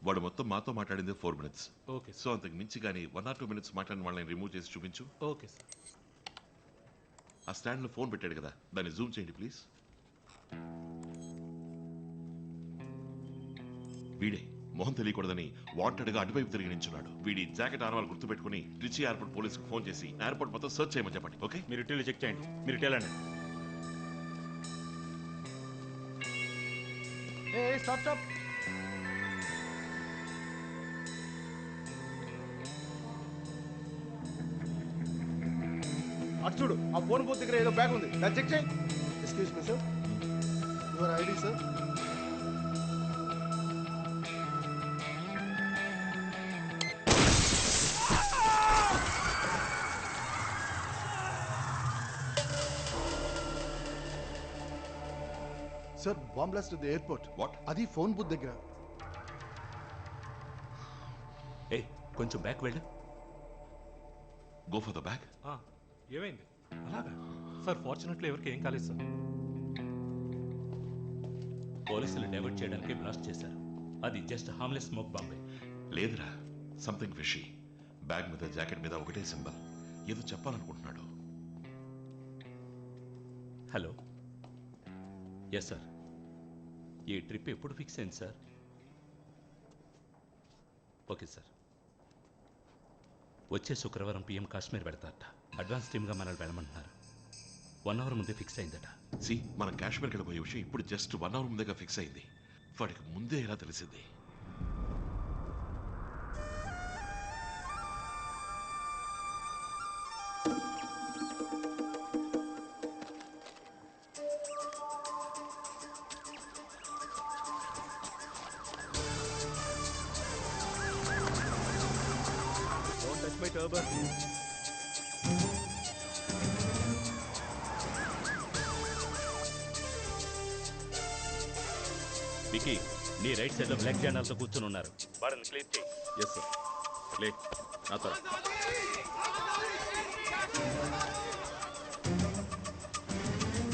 వాడు మొత్తం మాతో మాట్లాడింది 4 minutes. ఓకే సో అంతకు మించి కానీ 1 or 2 minutes మాట్లాడిన వాళ్ళని రిమూవ్ చేసి చూపించు. Okay sir. ఆ స్టాండ్లో ఫోన్ పెట్టాడు కదా, దాన్ని జూమ్ చేయండి ప్లీజ్. వీడే మొహం తెలియకూడదని వాంటెడ్గా అటువైపు తిరిగి నించున్నాడు. వీడి జాకెట్ ఆనవాళ్ళు గుర్తుపెట్టుకుని ట్రిచి ఎయిర్పోర్ట్ పోలీసుకు ఫోన్ చేసి ఎయిర్పోర్ట్ మొత్తం సర్చ్ చేయమని చెప్పండి. ఓకే, మీరు ఇటీవల చెక్ చేయండి. మీరు ఇటీవలండి. స్టాప్. అటు చూడు, ఆ ఫోన్ బూత్ దగ్గర ఏదో బ్యాగ్ ఉంది, దాన్ని చెక్ చేయి. Excuse me sir, your ID sir. Sir, bomb blast at the airport. What? అది ఫోన్ బూత్ దగ్గర. ఏ కొంచెం బ్యాక్ వెళ్ళు. Go for the bag. ఏమైంది? అలాగా సార్, ఫార్చునేట్లీ ఎవరికి ఏం కాలేదు సార్. పోలీసులు డైవర్ట్ చేయడానికి బ్లాస్ట్ చేశారు. అది జస్ట్ హార్మ్లెస్ స్మోక్ బాంబే. లేదురా, సంథింగ్ ఫిషీ. బ్యాగ్ మీద జాకెట్ మీద ఒకటే సింబల్. ఏదో చెప్పాలనుకుంటున్నాడు. Hello, yes sir. ఈ ట్రిప్ ఎప్పుడు ఫిక్స్ అయింది సార్? Okay sir. వచ్చే శుక్రవారం పిఎం కాశ్మీర్ పెడతారట. అడ్వాన్స్ టీమ్గా మనల్ని వెళ్ళమంటున్నారు. 1 hour ముందే ఫిక్స్ అయిందట. సి, మనం కాశ్మీర్కి వెళ్ళిపోయే విషయం ఇప్పుడు జస్ట్ 1 hour ముందేగా ఫిక్స్ అయింది. వాడికి ముందే ఎలా తెలిసింది? Don't touch my turban. Vicky, నీ రైట్ సైడ్లో బ్లాక్ జెండాలతో కూర్చొని ఉన్నారు. వారిని క్లియర్ చేయి. Yes sir. లే నా తర్వాత.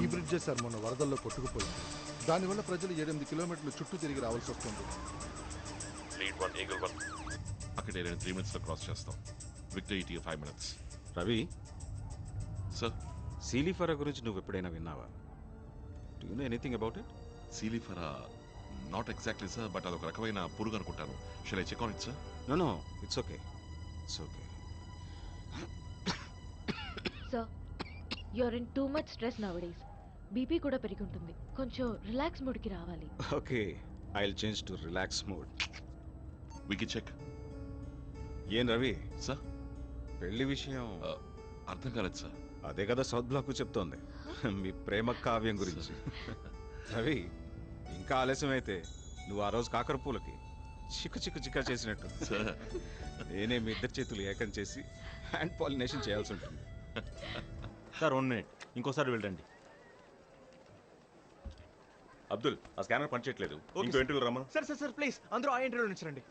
ఈ బ్రిడ్జే సార్ మొన్న వరదల్లో కొట్టుకుపోయింది. దానివల్ల ప్రజలు 7-8 కిలోమీటర్లు చుట్టూ తిరిగి రావాల్సి వస్తుంది. Lead 1, eagle 1. అక్కడే నేను 3 minutesలో క్రాస్ చేస్తాం. Victor ET 5 minutes. Ravi, sir, సీలీఫరా గురించి నువ్వు ఎప్పుడైనా విన్నావా? Do you know anything about it? సీలీఫరా నాట్ ఎగ్జాక్ట్లీ సార్, బట్ అదొక రకమైన పురుగు అనుకుంటాను. Shall I check on it sir? No, it's okay. Sir, you're in too much stress nowadays. BP కూడా పెరిగి ఉంటుంది. కొంచెం రిలాక్స్ మూడ్కి రావాలి. Okay, I will change to relax mood. Vicky check. ఏం రవి సార్, పెళ్లి విషయం అర్థం కాలేదు సార్. అదే కదా సౌత్ బ్లాక్ చెప్తోంది, మీ ప్రేమ కావ్యం గురించి. రవి, ఇంకా ఆలస్యం అయితే నువ్వు ఆ రోజు కాకరపూలకి చిక్కు చేసినట్టు సార్, నేనే మీ ఇద్దరు చేతులు ఏకం చేసి హ్యాండ్ పాలినేషన్ చేయాల్సి ఉంటుంది. సార్ 1 minute, ఇంకోసారి వెళ్ళండి. అబ్దుల్, ఆ స్కానర్ పనిచేయట్లేదు. ఇంకో ఇంటర్వ్యూ రమ్మను. సార్ ప్లీజ్, అందరూ ఆ ఇంటర్వ్యూ నుంచి రండి.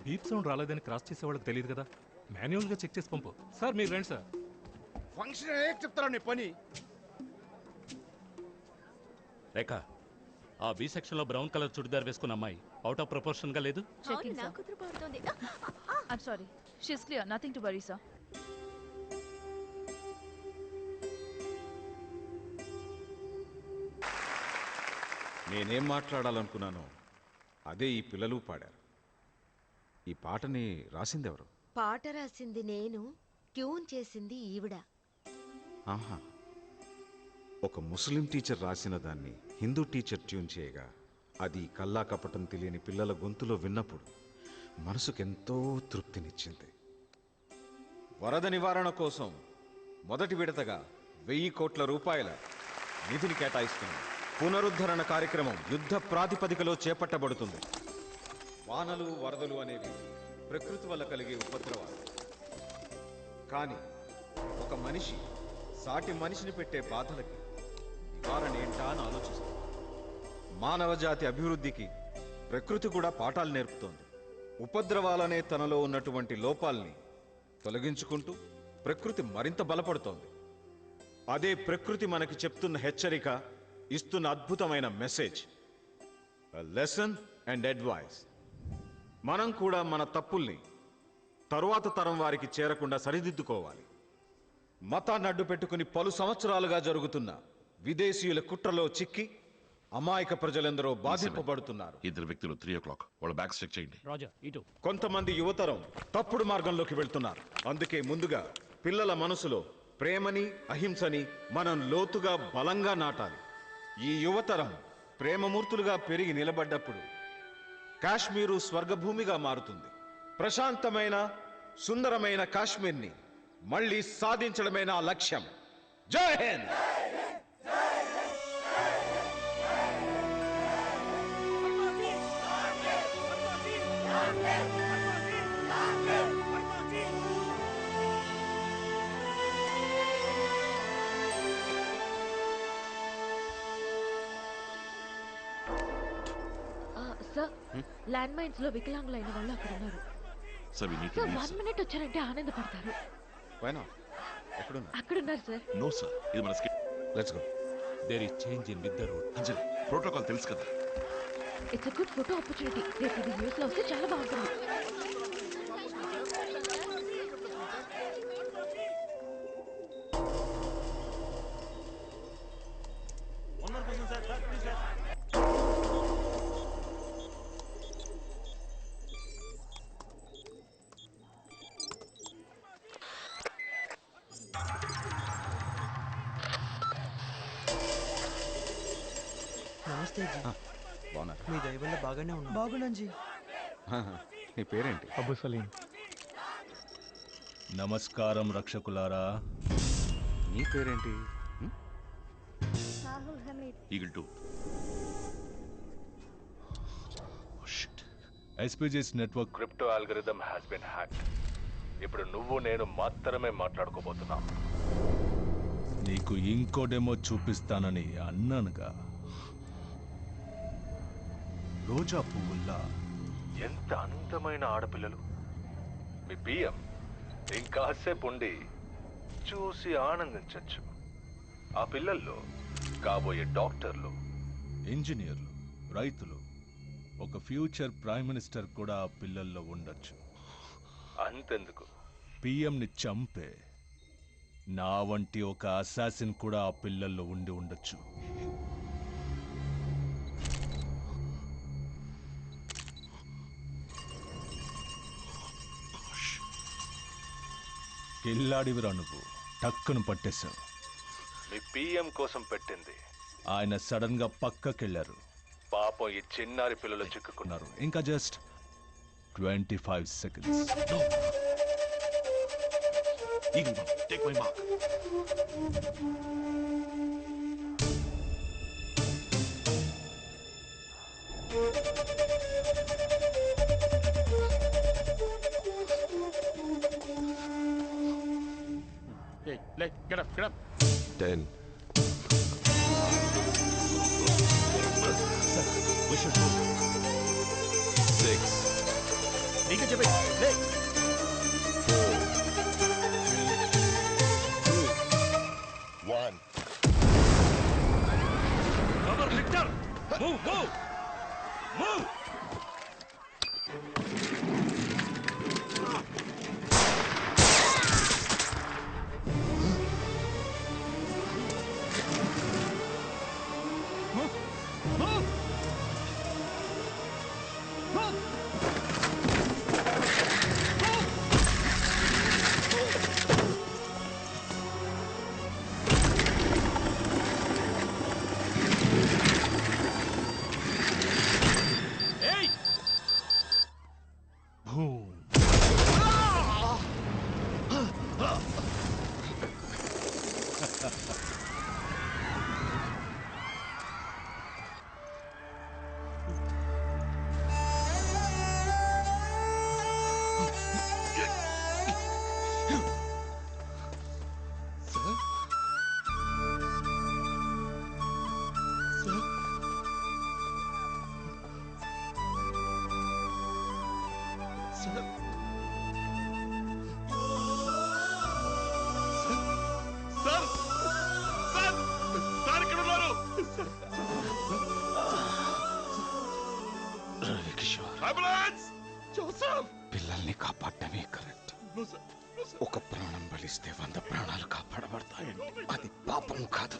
బీప్ సౌండ్ రాలేదని క్రాస్ చేసే వాళ్ళకి తెలియదు కదా. మాన్యువల్గా చెక్ చేసి పంపు. సార్ మీరు రండి సార్. ఫంక్షన్ చెప్తారా నీ పని? రేఖ, ఆ బి సెక్షన్లో బ్రౌన్ కలర్ చుడిదార్ వేసుకున్న అమ్మాయి అవుట్ ఆఫ్ ప్రపోర్షన్గా లేదు. I'm sorry. She's clear. Nothing to worry, sir. నేనేం మాట్లాడాలనుకున్నానో అదే ఈ పిల్లలు పాడారు. ఈ పాటని రాసిందెవరు? పాట రాసింది నేను, ట్యూన్ చేసింది ఈవిడ. ఆహా, ఒక ముస్లిం టీచర్ రాసిన దాన్ని హిందూ టీచర్ ట్యూన్ చేయగా అది కల్లా కపటం తెలియని పిల్లల గొంతులో విన్నప్పుడు మనసుకెంతో తృప్తినిచ్చింది. వరద నివారణ కోసం మొదటి విడతగా 1000 కోట్ల రూపాయల నిధిని కేటాయిస్తుంది. పునరుద్ధరణ కార్యక్రమం యుద్ధ ప్రాతిపదికలో చేపట్టబడుతుంది. వానలు వరదలు అనేవి ప్రకృతి వల్ల కలిగే ఉపద్రవాలు. కానీ ఒక మనిషి సాటి మనిషిని పెట్టే బాధలకి నివారణ ఏంటా అని ఆలోచిస్తుంది. మానవ జాతి అభివృద్ధికి ప్రకృతి కూడా పాఠాలు నేర్పుతోంది. ఉపద్రవాలనే తనలో ఉన్నటువంటి లోపాల్ని తొలగించుకుంటూ ప్రకృతి మరింత బలపడుతోంది. అదే ప్రకృతి మనకి చెప్తున్న హెచ్చరిక, ఇస్తున్న అద్భుతమైన మెసేజ్, లెసన్ అండ్ అడ్వైస్. మనం కూడా మన తప్పుల్ని తరువాత తరం వారికి చేరకుండా సరిదిద్దుకోవాలి. మతాన్ని అడ్డు పెట్టుకుని పలు సంవత్సరాలుగా జరుగుతున్న విదేశీయుల కుట్రలో చిక్కి అమాయక ప్రజలందరూ బాధింపబడుతున్నారు. ఇద్దరు వ్యక్తులు 3 o'clock. వాళ్ళ బ్యాగ్స్ చెక్ చేయండి. కొంతమంది యువతరం తప్పుడు మార్గంలోకి వెళ్తున్నారు. అందుకే ముందుగా పిల్లల మనసులో ప్రేమని అహింసని మనం లోతుగా బలంగా నాటాలి. ఈ యువతరం ప్రేమమూర్తులుగా పెరిగి నిలబడ్డప్పుడు కాశ్మీరు స్వర్గభూమిగా మారుతుంది. ప్రశాంతమైన సుందరమైన కాశ్మీర్ని మళ్ళీ సాధించడమే నా లక్ష్యం. జై హింద్. సార్, ల్యాండ్ మైన్స్ లో వికలాంగులైన వాళ్ళు అక్కడ ఉన్నారు. Sir, we need to sir, leave, 1 sir. minute వచ్చారంటే ఆనందపడతారు. అక్కడ ఉన్నారు సార్. No, sir. ఇది మన skit. Let's go. There is change in with the road. Anjali, protocol తెలుసు కదా. It's good photo opportunity. రేపు ఇది న్యూస్ లో వస్తే చాలా బాగుంటుంది. నమస్తే జీ. బాగున్నారు. మీ దయ వల్ల బాగానే ఉన్నా. బాగున్నాను జీ. నీ పేరేంటి? అబుల్ సలీం. నమస్కారం రక్షకులారా. నీ పేరేంటి? Eagle 2. SPG's network crypto algorithm has been hacked. ఇప్పుడు నువ్వు నేను మాత్రమే మాట్లాడుకోబోతున్నాం. నీకు ఇంకో డెమో చూపిస్తానని అన్నానుగా. రోజా పువ్వుల్లా ఎంత అందమైన ఆడపిల్లలు. మీ బియ్యం ఇంకాసేపు ఉండి చూసి ఆనందించచ్చు. ఆ పిల్లల్లో కాబోయే డాక్టర్లు, ఇంజనీర్లు, రైతులు, ఒక ఫ్యూచర్ ప్రైమ్ మినిస్టర్ కూడా ఆ పిల్లల్లో ఉండొచ్చు. అంతెందుకు, పిఎంని చంపే నా వంటి ఒక అసాసిన్ కూడా ఆ పిల్లల్లో ఉండి ఉండొచ్చు. కిల్లాడివిరా నువ్వు. టక్కును పట్టేశావు. మీ పిఎం కోసం పెట్టింది. ఆయన సడన్ గా పక్కకెళ్లారు. పాపం ఈ చిన్నారి పిల్లలు చిక్కుకున్నారు. ఇంకా just 25 seconds. Eagle 1, take my mark. Get up. 10. We should move. 6. 4. 1. Cover, Victor! Move! Move! Ambulance! Joseph! పిల్లల్ని కాపాడటమే కరెక్ట్. ఒక ప్రాణం బలిస్తే 100 ప్రాణాలు కాపాడబడతాయండి. అది పాపం కాదు.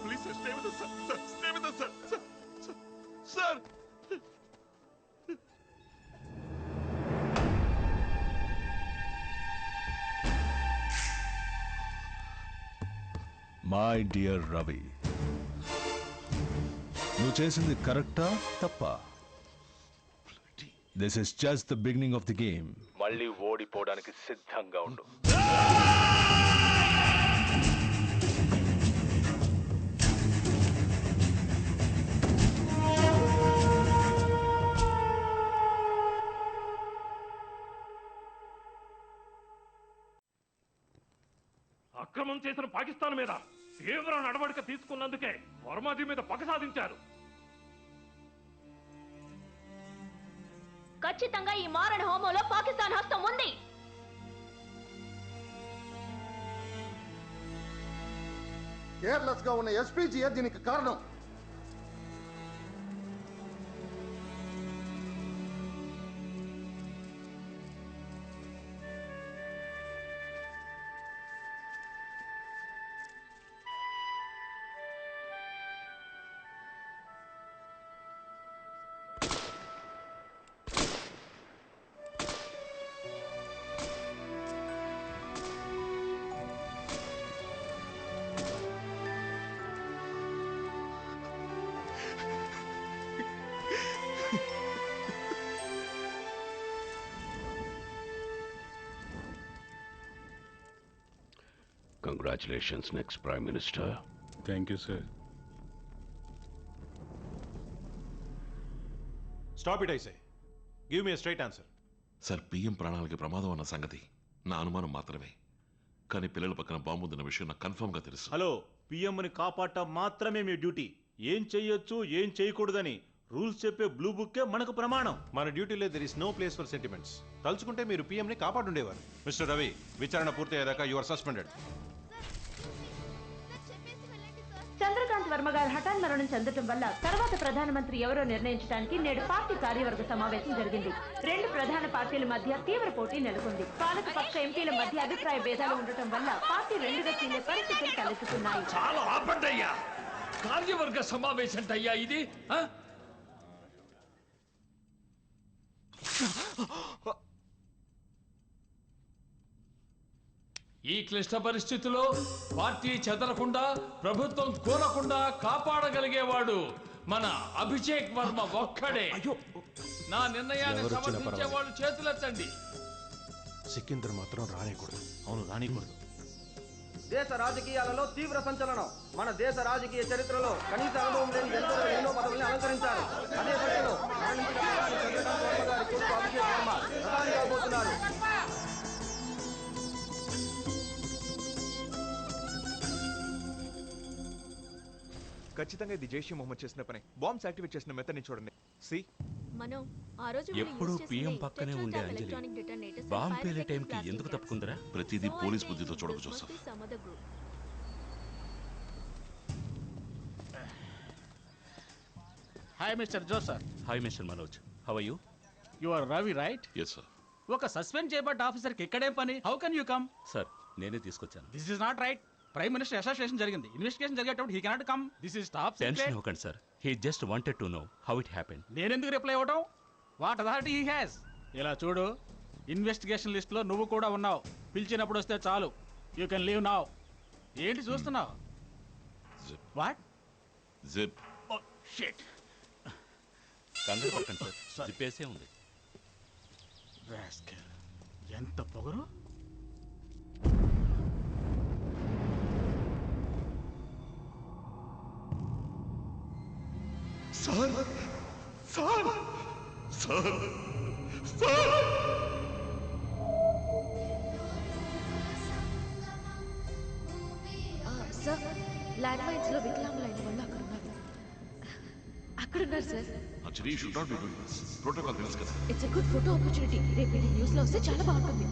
Please, sir, stay with us, sir. Sir, stay with us, sir. Sir, sir. My dear Ravi, నువ్వు చేసింది కరెక్టా తప్పా? This is just the beginning of the game. మళ్ళీ ఓడిపోవడానికి సిద్ధంగా ఉండు. అక్రమం చేసిన పాకిస్తాన్ మీద తీవ్ర నడవడిక తీసుకున్నందుకే వర్మాజీ మీద పగ సాధించారు. ఖచ్చితంగా ఈ మారణ హోమంలో పాకిస్తాన్ హస్తం ఉంది. కేర్లెస్ గా ఉన్న ఎస్పీజీఏ దీనికి కారణం. Congratulations, next Prime Minister. Thank you, sir. Stop it, I say. Give me a straight answer. Sir, PM ప్రాణాలకి ప్రమాదం అన్న సంగతి నా అనుమానం మాత్రమే. కానీ పిల్లల పక్కన బాంబు ఉందన్న విషయం నాకు కన్ఫర్మ్ గా తెలుసు. హలో, పిఎంని కాపాడటం మాత్రమే మీ డ్యూటీ. ఏం చెయ్యొచ్చు, ఏం చేయకూడదని రూల్స్ చెప్పే బ్లూ బుక్కే మనకు ప్రమాణం. మన డ్యూటీలో there is no place for sentiments. తలుచుకుంటే మీరు పిఎంని కాపాడుండేవారు. మిస్టర్ రవి, విచారణ పూర్తయ్యేదాకా you are suspended. Chandrakant Varma garu హఠాన్ మరణం చెందటం వల్ల తర్వాత ప్రధానమంత్రి ఎవరో నిర్ణయించడానికి నేడు పార్టీ కార్యవర్గ సమావేశం జరిగింది. 2 ప్రధాన పార్టీల మధ్య తీవ్ర పోటీ నెలకొంది. పాలక పక్ష ఎంపీల మధ్య అభిప్రాయ భేదాలు ఉండటం వల్ల పార్టీ 2గా చీలే పరిస్థితులు తలెత్తుతున్నాయి. చాలా ఆపండయ్యా, కార్యవర్గ సమావేశం అయ్యా ఇది. ఈ క్లిష్ట పరిస్థితిలో పార్టీ చెదరకుండా, ప్రభుత్వం కూలకుండా కాపాడగలిగేవాడు మన అభిషేక్ వర్మ ఒక్కడే. నా నిర్ణయాన్ని సమర్థించే వాళ్ళు చేతులెత్తండి. సికింద్ర మాత్రం రానేకూడదు. అవును, రానేకూడదు. దేశ రాజకీయాలలో తీవ్ర సంచలనం. మన దేశ రాజకీయ చరిత్రలో కనీస అనుభవం లేని ఎందరో ఎన్నో పదవుల్ని అలంకరించారు. అదే పక్షంలో చంద్రకాంత్ వర్మ గారి కొడుకు అభిషేక్ వర్మ ప్రధాని కాబోతున్నారు. ఖచ్చితంగా ఇది జైషే మొహమ్మద్ చేసిన పని. బాంబ్స్ యాక్టివేట్ చేసిన మెథడ్ని చూడండి. సి మనం ఆ రోజు ఎప్పుడు పిఎం పక్కనే ఉండే అంజలి బాంబు పేలే టైంకి ఎందుకు తప్పుకుందరా? ప్రతిదీ పోలీస్ బుద్ధితో చూడకు Joseph. Hi mister Joseph. Hi mister Manoj, how are you? You are Ravi right? Yes sir. ఒక సస్పెండ్ చేయబడ్డ ఆఫీసర్కి ఇక్కడే పని? How can you come? Sir, నేనే తీసుకొచ్చాను. This is not right. Prime minister association జరిగింది. ఇన్వెస్టిగేషన్ జరిగేటప్పుడు he cannot come. This is top tension secret. ఇవ్వకండి sir. He just wanted to know how it happened. నేనెందుకు రిప్లై ఇవ్వడం? What authority he has? ఇలా చూడు, investigation list లో నువ్వు కూడా ఉన్నావు. పిలిచినప్పుడు వస్తే చాలు. You can leave now. ఏంటి చూస్తున్నావు? వాట్? జిప్. Oh shit. కంగారు పడకండి సార్, జిప్పేసే ఉంది. రాస్కెల్, ఎంత పొగరు! Sir, sir, sir, sir. Sir, land mines లో వికలాంగులైన వాళ్ళు అక్కడున్నారు సార్. Actually, you should not be doing this. Protocol తెలుసు కదా. It's a good photo opportunity. రేపు ఇది న్యూస్ లో వస్తే చాలా బాగుంటుంది.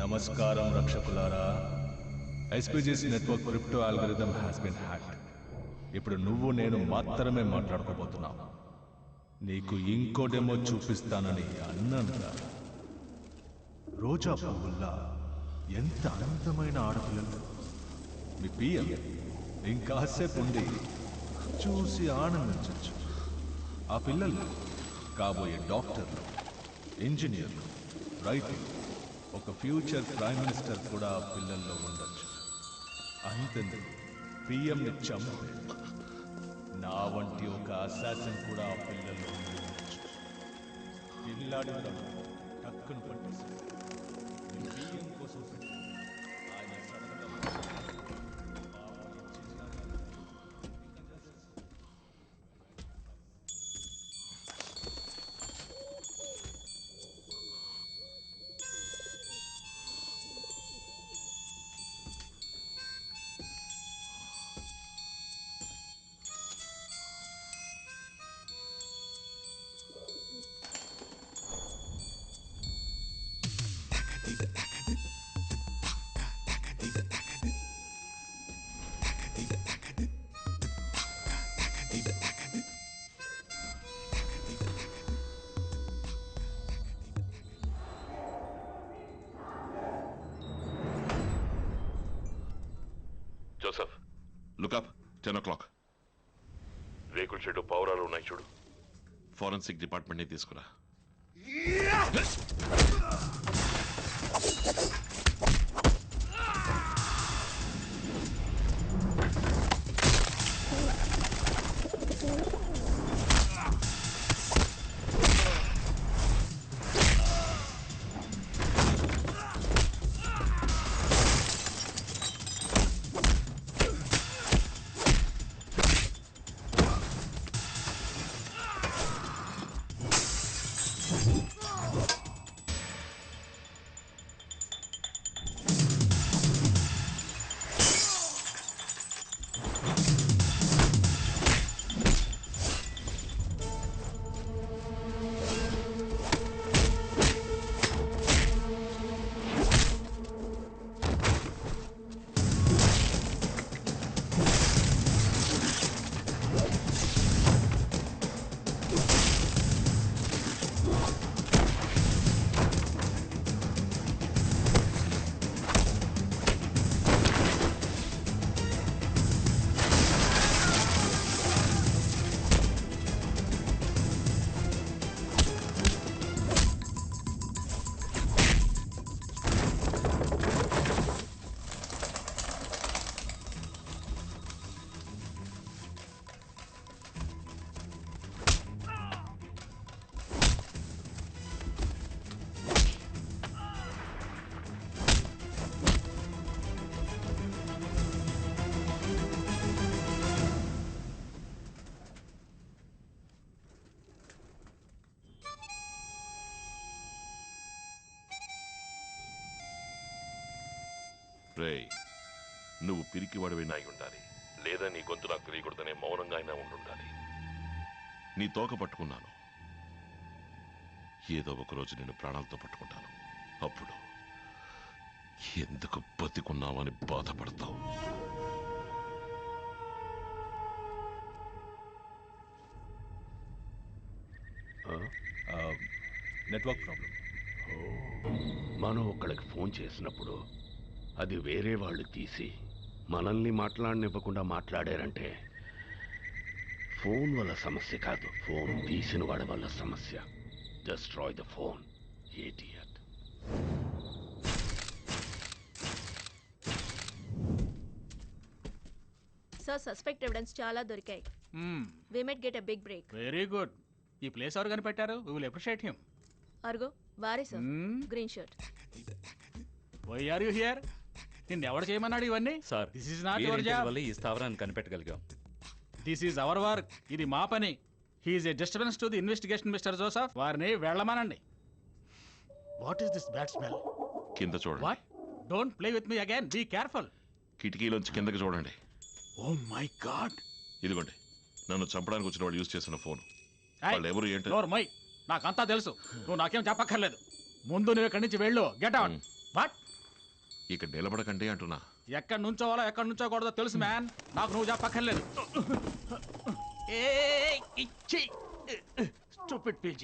నమస్కారం రక్షకులారా. SPG's network crypto algorithm has been hacked. ఇప్పుడు నువ్వు నేను మాత్రమే మాట్లాడుకోబోతున్నావు. నీకు ఇంకో డెమో చూపిస్తానని అన్నాను. రోజా పువ్వుల్లా ఎంత అందమైన ఆడపిల్లలు. మీ పిఎం ఇంకాసేపు ఉండి చూసి ఆనందించచ్చు. ఆ పిల్లలు కాబోయే డాక్టర్లు, ఇంజనీర్లు, రైతులు, ఒక ఫ్యూచర్ ప్రైమ్ మినిస్టర్ కూడా ఆ పిల్లల్లో ఉండొచ్చు. అంతెందుకు పిఎంని చంపే నా వంటి ఒక అసాసిన్ కూడా ఆ పిల్లల్లో ఉండొచ్చు. పిల్లాడి టక్కును పట్టేసి పిఎం కోసం పెట్టి ఆయన సడన్గా జోసెఫ్, లుకప్ 10 o'clock. రేకుల షెడ్డు పౌరాలు ఉన్నాయి చూడు. ఫోరెన్సిక్ డిపార్ట్మెంట్ని తీసుకురా. రేయ్, నువ్వు పిరికివాడివైనా అయి ఉండాలి, లేదా నీ గొంతు నాకు తెలియకూడదనే మౌనంగా అయినా ఉండాలి. నీ తోక పట్టుకున్నాను, ఏదో ఒకరోజు నేను ప్రాణాలతో పట్టుకుంటాను. అప్పుడు ఎందుకు బతికున్నావని బాధపడతావు. Network problem. మనం ఒక్కడికి ఫోన్ చేసినప్పుడు అది వేరే వాళ్ళు తీసి మనల్ని మాట్లాడనివ్వకుండా మాట్లాడారంటే ఫోన్ వల్ల సమస్య కాదు, ఫోన్ తీసిన వాడి వల్ల సమస్య. Destroy the phone, idiot. Sir, suspect evidence చాలా దొరికాయి. We might get a big break. Very good. ఈ ప్లేస్ ఎవరు కనిపెట్టారు? We will appreciate him. అర్గో వారే sir, green shirt. Why are you here? నిన్ను ఎవరు చేయమన్నాడు ఇవన్నీ? Sir, this is not your job. ఈ స్థావరాన్ని కనిపెట్టగలిగాం. This is our work. ఇది మా పని. He is a disturbance to the investigation mister Joseph. వారిని వెళ్ళమనండి. What is this bad smell? కింద చూడండి. What? Don't play with me again. Be careful. కిటికీలోంచి కిందకి చూడండి. Oh my God. ఇదిగోండి, నన్ను చంపడానికి వచ్చిన వాళ్ళు యూజ్ చేసిన ఫోన్. వాళ్ళు ఎవరు ఏంటి? మై, నాకంతా తెలుసు. నువ్వు నాకేం చెప్పక్కర్లేదు. ముందు నువ్వు ఇక్కడి నుంచి వెళ్ళు. Get out. వాట్? ఇక నిలబడకండి అంటున్నా. ఎక్కడి నుంచోవాలో ఎక్కడి నుంచోకూడదో తెలుసు మ్యాన్. నాకు నువ్వు చెప్పక్కర్లేదు. Stupid PG.